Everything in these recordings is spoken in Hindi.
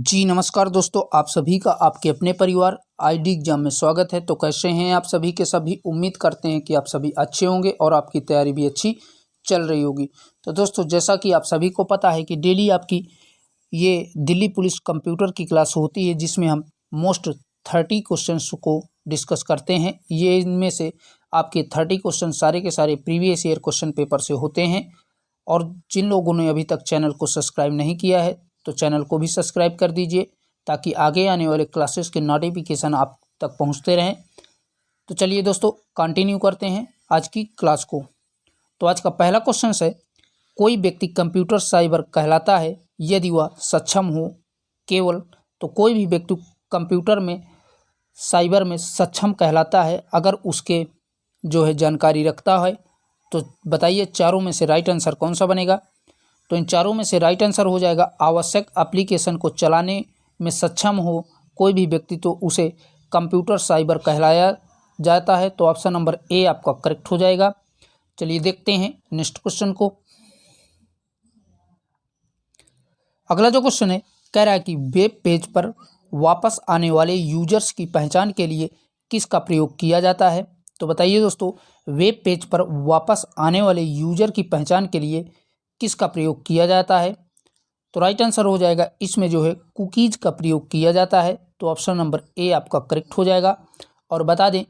जी नमस्कार दोस्तों, आप सभी का आपके अपने परिवार आईडी एग्जाम में स्वागत है। तो कैसे हैं आप सभी के सभी। उम्मीद करते हैं कि आप सभी अच्छे होंगे और आपकी तैयारी भी अच्छी चल रही होगी। तो दोस्तों, जैसा कि आप सभी को पता है कि डेली आपकी ये दिल्ली पुलिस कंप्यूटर की क्लास होती है, जिसमें हम मोस्ट 30 क्वेश्चंस को डिस्कस करते हैं। ये इनमें से आपके 30 क्वेश्चन सारे के सारे प्रीवियस ईयर क्वेश्चन पेपर से होते हैं। और जिन लोगों ने अभी तक चैनल को सब्सक्राइब नहीं किया है तो चैनल को भी सब्सक्राइब कर दीजिए, ताकि आगे आने वाले क्लासेस के नोटिफिकेशन आप तक पहुंचते रहें। तो चलिए दोस्तों, कंटिन्यू करते हैं आज की क्लास को। तो आज का पहला क्वेश्चन है, कोई व्यक्ति कंप्यूटर साइबर कहलाता है यदि वह सक्षम हो केवल। तो कोई भी व्यक्ति कंप्यूटर में साइबर में सक्षम कहलाता है अगर उसके जानकारी रखता है। तो बताइए चारों में से राइट आंसर कौन सा बनेगा। तो इन चारों में से राइट आंसर हो जाएगा आवश्यक एप्लीकेशन को चलाने में सक्षम हो कोई भी व्यक्ति, तो उसे कंप्यूटर साइबर कहलाया जाता है। तो ऑप्शन नंबर ए आपका करेक्ट हो जाएगा। चलिए देखते हैं नेक्स्ट क्वेश्चन को। अगला जो क्वेश्चन है, कह रहा है कि वेब पेज पर वापस आने वाले यूजर्स की पहचान के लिए किसका प्रयोग किया जाता है। तो बताइए दोस्तों, वेब पेज पर वापस आने वाले यूजर की पहचान के लिए किसका प्रयोग किया जाता है। तो राइट आंसर हो जाएगा इसमें कुकीज़ का प्रयोग किया जाता है। तो ऑप्शन नंबर ए आपका करेक्ट हो जाएगा। और बता दें,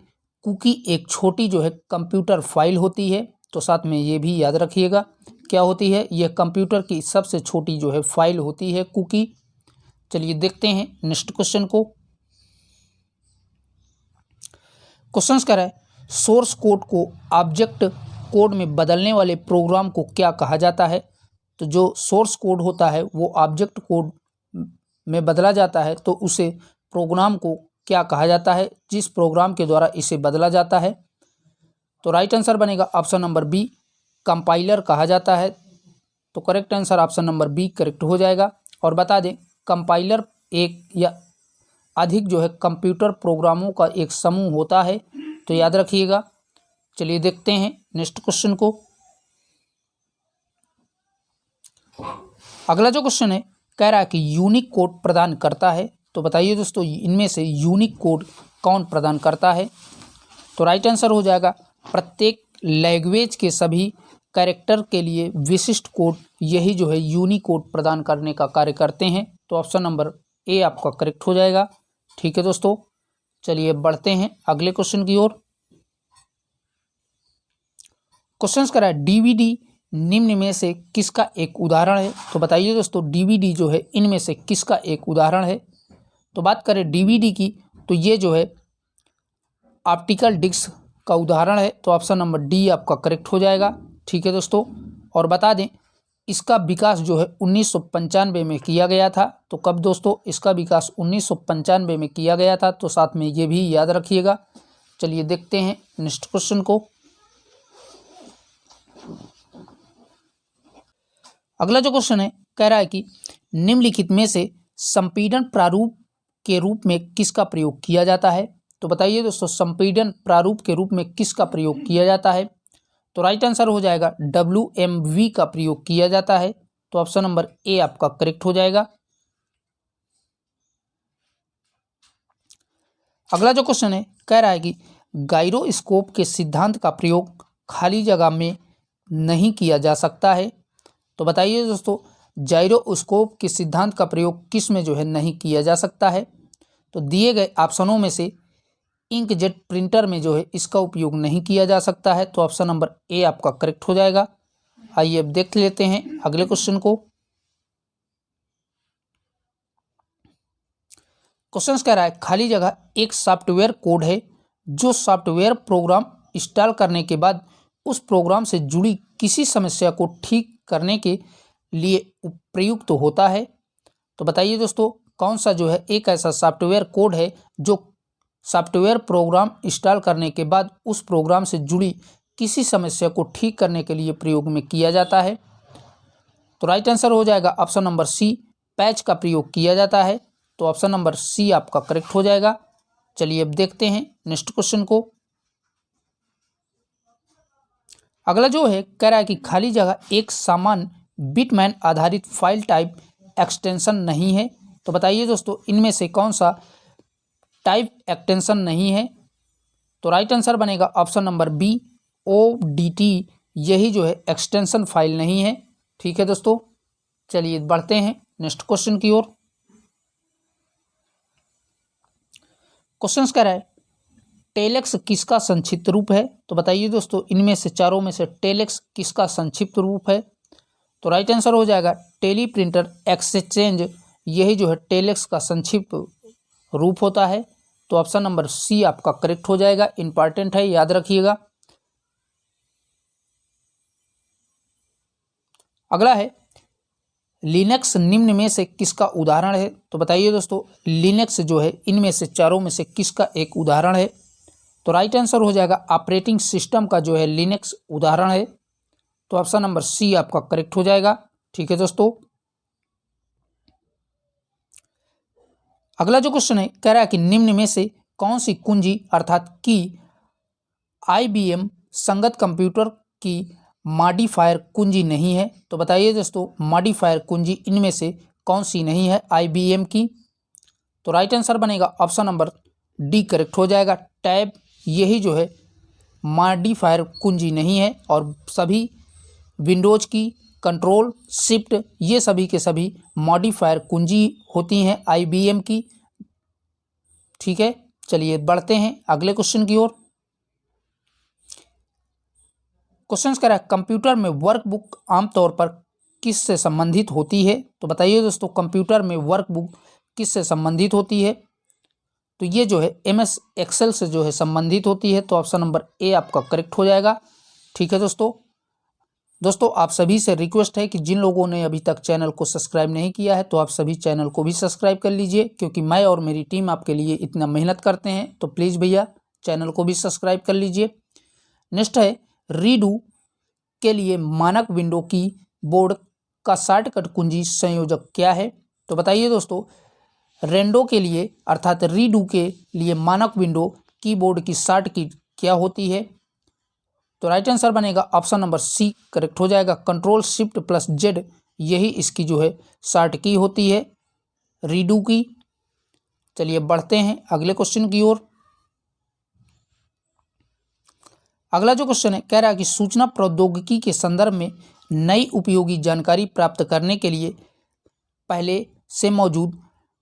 कुकी एक छोटी कंप्यूटर फाइल होती है। तो साथ में ये भी याद रखिएगा क्या होती है, यह कंप्यूटर की सबसे छोटी फाइल होती है कुकी। चलिए देखते हैं नेक्स्ट क्वेश्चन को। क्वेश्चन कह रहा है, सोर्स कोड को ऑब्जेक्ट कोड में बदलने वाले प्रोग्राम को क्या कहा जाता है। तो जो सोर्स कोड होता है वो ऑब्जेक्ट कोड में बदला जाता है, तो उसे प्रोग्राम को क्या कहा जाता है जिस प्रोग्राम के द्वारा इसे बदला जाता है। तो राइट आंसर बनेगा ऑप्शन नंबर बी, कंपाइलर कहा जाता है। तो correct answer option number B correct हो जाएगा। और बता दें, कंपाइलर एक या अधिक कंप्यूटर प्रोग्रामों का एक समूह होता है। तो याद रखिएगा। चलिए देखते हैं नेक्स्ट क्वेश्चन को। अगला जो क्वेश्चन है, कह रहा है कि यूनिक कोड प्रदान करता है। तो बताइए दोस्तों, इनमें से यूनिक कोड कौन प्रदान करता है। तो राइट आंसर हो जाएगा प्रत्येक लैंग्वेज के सभी कैरेक्टर के लिए विशिष्ट कोड, यही यूनिक कोड प्रदान करने का कार्य करते हैं। तो ऑप्शन नंबर ए आपका करेक्ट हो जाएगा। ठीक है दोस्तों, चलिए बढ़ते हैं अगले क्वेश्चन की ओर। क्वेश्चन करा है, डीवीडी निम्न में से किसका एक उदाहरण है। तो बताइए दोस्तों, डीवीडी इनमें से किसका एक उदाहरण है। तो बात करें डीवीडी की, तो ये ऑप्टिकल डिस्क का उदाहरण है। तो ऑप्शन नंबर डी आपका करेक्ट हो जाएगा। ठीक है दोस्तों, और बता दें, इसका विकास 1995 में किया गया था। तो कब दोस्तों, इसका विकास 1995 में किया गया था। तो साथ में ये भी याद रखिएगा। चलिए देखते हैं नेक्स्ट क्वेश्चन को। अगला जो क्वेश्चन है, कह रहा है कि निम्नलिखित में से संपीड़न प्रारूप के रूप में किसका प्रयोग किया जाता है। तो बताइए दोस्तों, संपीड़न प्रारूप के रूप में किसका प्रयोग किया जाता है। तो राइट आंसर हो जाएगा WMV का प्रयोग किया जाता है। तो ऑप्शन नंबर ए आपका करेक्ट हो जाएगा। अगला जो क्वेश्चन है, कह रहा है कि गायरोस्कोप के सिद्धांत का प्रयोग खाली जगह में नहीं किया जा सकता है। तो बताइए दोस्तों, जाइरोस्कोप के सिद्धांत का प्रयोग किस में नहीं किया जा सकता है। तो दिए गए ऑप्शनों में से इंकजेट प्रिंटर में इसका उपयोग नहीं किया जा सकता है। तो ऑप्शन नंबर ए आपका करेक्ट हो जाएगा। आइए अब देख लेते हैं अगले क्वेश्चन को। क्वेश्चन कह रहा है, खाली जगह एक सॉफ्टवेयर कोड है जो सॉफ्टवेयर प्रोग्राम इंस्टॉल करने के बाद उस प्रोग्राम से जुड़ी किसी समस्या को ठीक करने के लिए प्रयुक्त होता है। तो बताइए दोस्तों, कौन सा एक ऐसा सॉफ्टवेयर कोड है जो सॉफ्टवेयर प्रोग्राम इंस्टॉल करने के बाद उस प्रोग्राम से जुड़ी किसी समस्या को ठीक करने के लिए प्रयोग में किया जाता है। तो राइट आंसर हो जाएगा ऑप्शन नंबर सी, पैच का प्रयोग किया जाता है। तो ऑप्शन नंबर सी आपका करेक्ट हो जाएगा। चलिए अब देखते हैं नेक्स्ट क्वेश्चन को। अगला कह रहा है कि खाली जगह एक सामान्य बिटमैन आधारित फाइल टाइप एक्सटेंशन नहीं है। तो बताइए दोस्तों इनमें से कौन सा टाइप एक्सटेंशन नहीं है। तो राइट आंसर बनेगा ऑप्शन नंबर बी, ODT, यही जो है एक्सटेंशन फाइल नहीं है। ठीक है दोस्तों, चलिए बढ़ते हैं नेक्स्ट क्वेश्चन की ओर। क्वेश्चन कह रहा है टेलेक्स किसका संक्षिप्त रूप है। तो बताइए दोस्तों इनमें से चारों में से टेलेक्स किसका संक्षिप्त रूप है। तो राइट आंसर हो जाएगा टेली प्रिंटर एक्सचेंज, यही जो है टेलेक्स का संक्षिप्त रूप होता है। तो ऑप्शन नंबर सी आपका करेक्ट हो जाएगा, इंपॉर्टेंट है, याद रखिएगा। अगला है लिनक्स निम्न में से किसका उदाहरण है। तो बताइए दोस्तों लिनक्स जो है इनमें से चारों में से किसका एक उदाहरण है। तो राइट आंसर हो जाएगा ऑपरेटिंग सिस्टम का जो है लिनक्स उदाहरण है। तो ऑप्शन नंबर सी आपका करेक्ट हो जाएगा। ठीक है दोस्तों, अगला जो क्वेश्चन है कह रहा है कि निम्न में से कौन सी कुंजी अर्थात की IBM संगत कंप्यूटर की मॉडिफायर कुंजी नहीं है। तो बताइए दोस्तों मॉडिफायर कुंजी इनमें से कौन सी नहीं है IBM की। तो राइट आंसर बनेगा ऑप्शन नंबर डी करेक्ट हो जाएगा, टैब, यही जो है मॉडिफायर कुंजी नहीं है। और सभी विंडोज की कंट्रोल शिफ्ट ये सभी के सभी मॉडिफायर कुंजी होती हैं IBM की। ठीक है, चलिए बढ़ते हैं अगले क्वेश्चन की ओर। क्वेश्चन कह रहा है कंप्यूटर में वर्कबुक आमतौर पर किस से संबंधित होती है। तो बताइए दोस्तों कंप्यूटर में वर्कबुक किस से संबंधित होती है। तो ये जो है MS एक्सेल से जो है संबंधित होती है। तो ऑप्शन नंबर ए आपका करेक्ट हो जाएगा। ठीक है दोस्तों आप सभी से रिक्वेस्ट है कि जिन लोगों ने अभी तक चैनल को सब्सक्राइब नहीं किया है तो आप सभी चैनल को भी सब्सक्राइब कर लीजिए, क्योंकि मैं और मेरी टीम आपके लिए इतना मेहनत करते हैं। तो प्लीज़ भैया चैनल को भी सब्सक्राइब कर लीजिए। नेक्स्ट है रीडू के लिए मानक विंडो की बोर्ड का शॉर्टकट कुंजी संयोजक क्या है। तो बताइए दोस्तों रेंडो के लिए अर्थात रीडू के लिए मानक विंडो कीबोर्ड की शॉर्ट की क्या होती है। तो राइट आंसर बनेगा ऑप्शन नंबर सी करेक्ट हो जाएगा, कंट्रोल शिफ्ट प्लस जेड, यही इसकी जो है शॉर्ट की होती है रीडू की। चलिए बढ़ते हैं अगले क्वेश्चन की ओर। अगला जो क्वेश्चन है कह रहा है कि सूचना प्रौद्योगिकी के संदर्भ में नई उपयोगी जानकारी प्राप्त करने के लिए पहले से मौजूद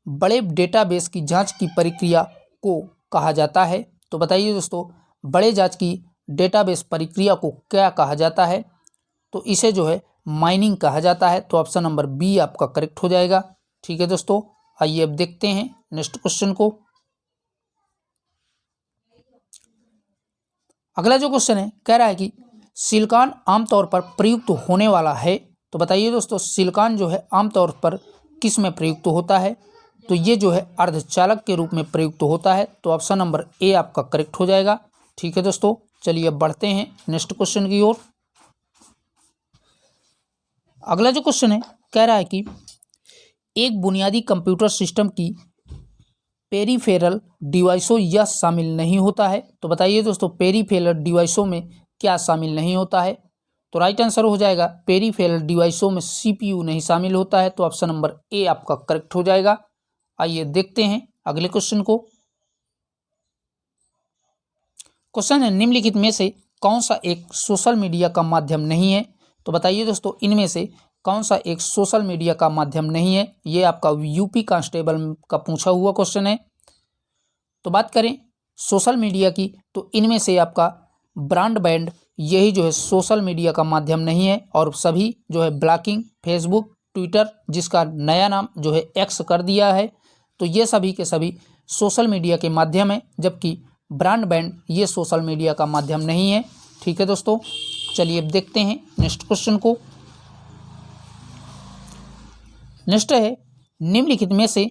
बड़े डेटाबेस की जांच की प्रक्रिया को कहा जाता है। तो बताइए दोस्तों बड़े जांच की डेटाबेस प्रक्रिया को क्या कहा जाता है। तो इसे जो है माइनिंग कहा जाता है। तो ऑप्शन नंबर बी आपका करेक्ट हो जाएगा। ठीक है दोस्तों, आइए अब देखते हैं नेक्स्ट क्वेश्चन को। अगला जो क्वेश्चन है कह रहा है कि सिलिकॉन आमतौर पर प्रयुक्त होने वाला है। तो बताइए दोस्तों सिलिकॉन जो है आमतौर पर किस में प्रयुक्त होता है। तो ये जो है अर्धचालक के रूप में प्रयुक्त होता है। तो ऑप्शन नंबर ए आपका करेक्ट हो जाएगा। ठीक है दोस्तों, चलिए अब बढ़ते हैं नेक्स्ट क्वेश्चन की ओर। अगला जो क्वेश्चन है कह रहा है कि एक बुनियादी कंप्यूटर सिस्टम की पेरीफेरल डिवाइसों यह शामिल नहीं होता है। तो बताइए दोस्तों पेरीफेरल डिवाइसों में क्या शामिल नहीं होता है। तो राइट आंसर हो जाएगा पेरीफेरल डिवाइसों में CPU नहीं शामिल होता है। तो ऑप्शन नंबर ए आपका करेक्ट हो जाएगा। आइए देखते हैं अगले क्वेश्चन को। क्वेश्चन है निम्नलिखित में से कौन सा एक सोशल मीडिया का माध्यम नहीं है। तो बताइए दोस्तों इनमें से कौन सा एक सोशल मीडिया का माध्यम नहीं है। ये आपका UP कांस्टेबल का पूछा हुआ क्वेश्चन है। तो बात करें सोशल मीडिया की तो इनमें से आपका ब्रॉडबैंड यही जो है सोशल मीडिया का माध्यम नहीं है। और सभी जो है ब्लॉगिंग फेसबुक ट्विटर जिसका नया नाम जो है X कर दिया है, तो ये सभी के सभी सोशल मीडिया के माध्यम है, जबकि ब्रॉडबैंड ये सोशल मीडिया का माध्यम नहीं है। ठीक है दोस्तों, चलिए अब देखते हैं नेक्स्ट क्वेश्चन को। नेक्स्ट है निम्नलिखित में से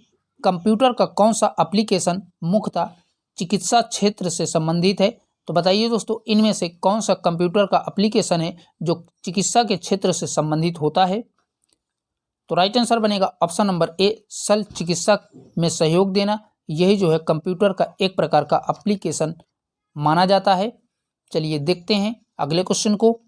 कंप्यूटर का कौन सा एप्लीकेशन मुख्यतः चिकित्सा क्षेत्र से संबंधित है। तो बताइए दोस्तों इनमें से कौन सा कंप्यूटर का एप्लीकेशन है जो चिकित्सा के क्षेत्र से संबंधित होता है। तो राइट आंसर बनेगा ऑप्शन नंबर ए शल्य चिकित्सा में सहयोग देना, यही जो है कंप्यूटर का एक प्रकार का एप्लीकेशन माना जाता है। चलिए देखते हैं अगले क्वेश्चन को।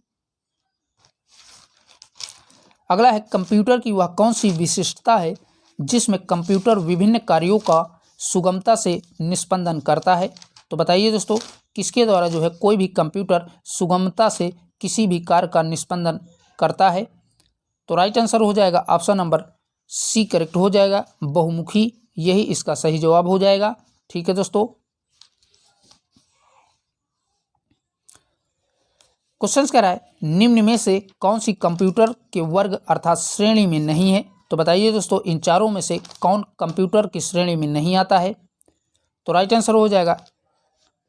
अगला है कंप्यूटर की वह कौन सी विशिष्टता है जिसमें कंप्यूटर विभिन्न कार्यों का सुगमता से निष्पादन करता है। तो बताइए दोस्तों, किसके द्वारा जो है कोई भी कंप्यूटर सुगमता से किसी भी कार्य का निष्पादन करता है? तो राइट आंसर हो जाएगा ऑप्शन नंबर सी करेक्ट हो जाएगा, बहुमुखी, यही इसका सही जवाब हो जाएगा। ठीक है दोस्तों, क्वेश्चन कह रहा है निम्न में से कौन सी कंप्यूटर के वर्ग अर्थात श्रेणी में नहीं है? तो बताइए दोस्तों, इन चारों में से कौन कंप्यूटर की श्रेणी में नहीं आता है? तो राइट आंसर हो जाएगा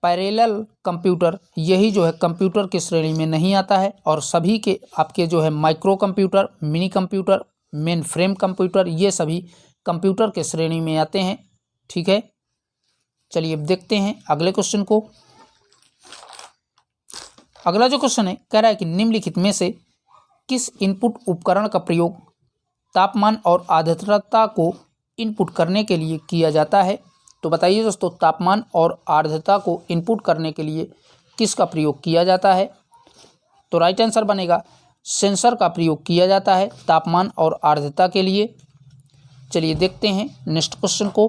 पैरेलल कंप्यूटर, यही जो है कंप्यूटर की श्रेणी में नहीं आता है। और सभी के आपके जो है micro computer, mini computer, main frame computer, ये सभी कंप्यूटर के श्रेणी में आते हैं। ठीक है, चलिए अब देखते हैं अगले क्वेश्चन को। अगला जो क्वेश्चन है कह रहा है कि निम्नलिखित में से किस इनपुट उपकरण का प्रयोग तापमान और आर्द्रता को इनपुट करने के लिए किया जाता है? तो बताइए दोस्तों, तापमान और आर्द्रता को इनपुट करने के लिए किसका प्रयोग किया जाता है? तो राइट आंसर बनेगा सेंसर का प्रयोग किया जाता है तापमान और आर्द्रता के लिए। चलिए देखते हैं नेक्स्ट क्वेश्चन को।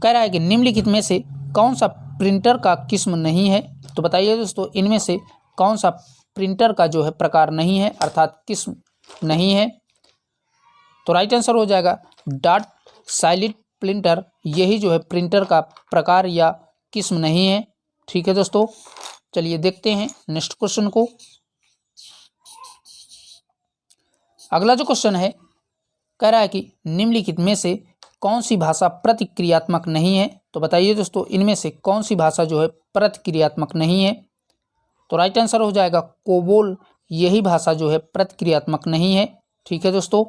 कह रहा है कि निम्नलिखित में से कौन सा प्रिंटर का किस्म नहीं है? तो बताइए दोस्तों, इनमें से कौन सा प्रिंटर का जो है प्रकार नहीं है अर्थात किस्म नहीं है? तो राइट आंसर हो जाएगा डॉट साइलिट प्रिंटर, यही जो है प्रिंटर का प्रकार या किस्म नहीं है। ठीक है दोस्तों, चलिए देखते हैं नेक्स्ट क्वेश्चन को। अगला जो क्वेश्चन है कह रहा है कि निम्नलिखित में से कौन सी भाषा प्रतिक्रियात्मक नहीं है? तो बताइए दोस्तों, इनमें से कौन सी भाषा जो है प्रतिक्रियात्मक नहीं है? तो राइट आंसर हो जाएगा कोबोल, यही भाषा जो है प्रतिक्रियात्मक नहीं है। ठीक है दोस्तों,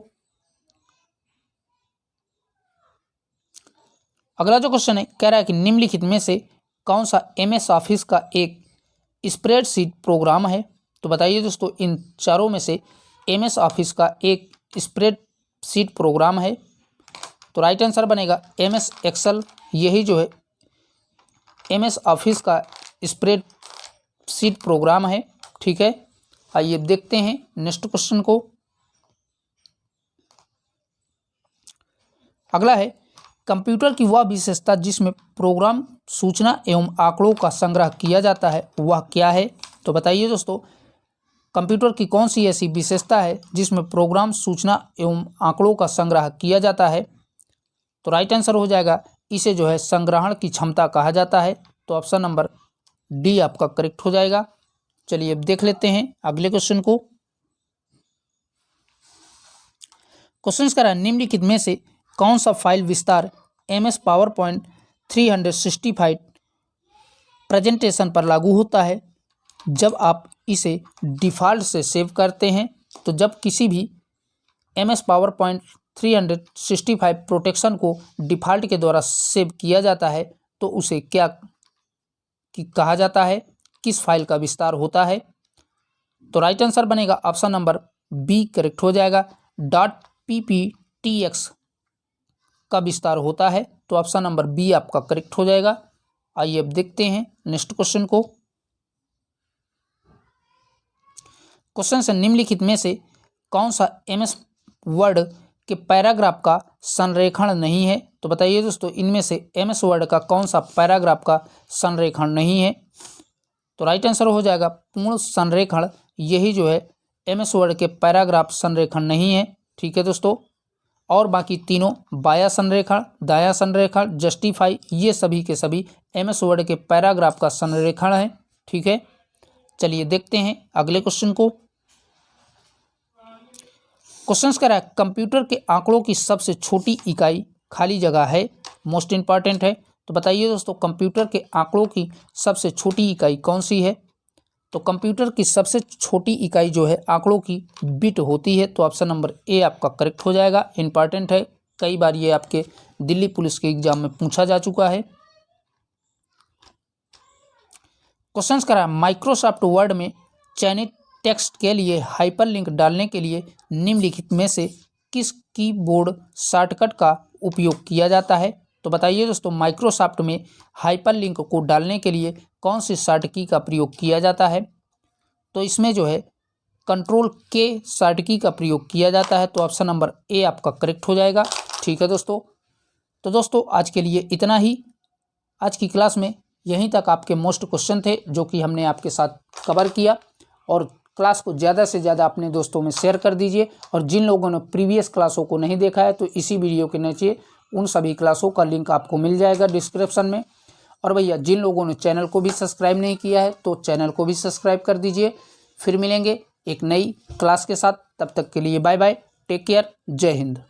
अगला जो क्वेश्चन है कह रहा है कि निम्नलिखित में से कौन सा एमएस ऑफिस का एक स्प्रेडशीट प्रोग्राम है? तो बताइए दोस्तों, इन चारों में से एमएस ऑफिस का एक स्प्रेडशीट प्रोग्राम है? तो राइट आंसर बनेगा एमएस एक्सेल, यही जो है एमएस ऑफिस का स्प्रेडशीट प्रोग्राम है। ठीक है, आइए देखते हैं नेक्स्ट क्वेश्चन को। अगला है कंप्यूटर की वह विशेषता जिसमें प्रोग्राम, सूचना एवं आंकड़ों का संग्रह किया जाता है, वह क्या है? तो बताइए दोस्तों, कंप्यूटर की कौन सी ऐसी विशेषता है जिसमें प्रोग्राम, सूचना एवं आंकड़ों का संग्रह किया जाता है? तो राइट आंसर हो जाएगा इसे जो है संग्रहण की क्षमता कहा जाता है। तो ऑप्शन नंबर डी आपका करेक्ट हो जाएगा। चलिए अब देख लेते हैं अगले क्वेश्चन को। क्वेश्चन कह रहा है निम्नलिखित में से कौन सा फाइल विस्तार MS पावरपॉइंट 365 प्रेजेंटेशन पर लागू होता है जब आप इसे डिफ़ॉल्ट से सेव करते हैं? तो जब किसी भी MS पावरपॉइंट 365 प्रोटेक्शन को डिफ़ॉल्ट के द्वारा सेव किया जाता है तो उसे क्या कहा जाता है, किस फाइल का विस्तार होता है? तो राइट आंसर बनेगा ऑप्शन नंबर बी करेक्ट हो जाएगा, .pptx का विस्तार होता है। तो ऑप्शन नंबर बी आपका करेक्ट हो जाएगा। आइए अब देखते हैं नेक्स्ट क्वेश्चन को। क्वेश्चन से निम्नलिखित में से कौन सा MS वर्ड के पैराग्राफ का संरेखण नहीं है? तो बताइए दोस्तों, इनमें से MS वर्ड का कौन सा पैराग्राफ का संरेखण नहीं है? तो राइट आंसर हो जाएगा पूर्ण संरेखण, यही जो है MS वर्ड के पैराग्राफ संरेखण नहीं है। ठीक है दोस्तों, और बाकी तीनों बाया संरेखण, दाया संरेखण, जस्टिफाई, ये सभी के सभी MS वर्ड के पैराग्राफ का संरेखण है। ठीक है, चलिए देखते हैं अगले क्वेश्चन को। क्वेश्चन कह रहा है कंप्यूटर के आंकड़ों की सबसे छोटी इकाई खाली जगह है, मोस्ट इंपॉर्टेंट है। तो बताइए दोस्तों, कंप्यूटर के आंकड़ों की सबसे छोटी इकाई कौन सी है? तो कंप्यूटर की सबसे छोटी इकाई जो है आंकड़ों की बिट होती है। तो ऑप्शन नंबर ए आपका करेक्ट हो जाएगा, इंपॉर्टेंट है, कई बार ये आपके दिल्ली पुलिस के एग्जाम में पूछा जा चुका है। क्वेश्चन करा माइक्रोसॉफ्ट वर्ड में चयनित टेक्स्ट के लिए हाइपरलिंक डालने के लिए निम्नलिखित में से किस कीबोर्ड शॉर्टकट का उपयोग किया जाता है? तो बताइए दोस्तों, माइक्रोसॉफ्ट में हाइपरलिंक को डालने के लिए कौन सी शॉर्ट की का प्रयोग किया जाता है? तो इसमें जो है कंट्रोल के शॉर्ट की का प्रयोग किया जाता है, तो ऑप्शन नंबर ए आपका करेक्ट हो जाएगा। ठीक है दोस्तों, तो दोस्तों आज के लिए इतना ही। आज की क्लास में यहीं तक आपके मोस्ट क्वेश्चन थे जो कि हमने आपके साथ कवर किया, और क्लास को ज़्यादा से ज़्यादा अपने दोस्तों में शेयर कर दीजिए। और जिन लोगों ने प्रीवियस क्लासों को नहीं देखा है तो इसी वीडियो के नीचे उन सभी क्लासों का लिंक आपको मिल जाएगा डिस्क्रिप्शन में। और भैया जिन लोगों ने चैनल को भी सब्सक्राइब नहीं किया है तो चैनल को भी सब्सक्राइब कर दीजिए। फिर मिलेंगे एक नई क्लास के साथ, तब तक के लिए बाय बाय, टेक केयर, जय हिंद।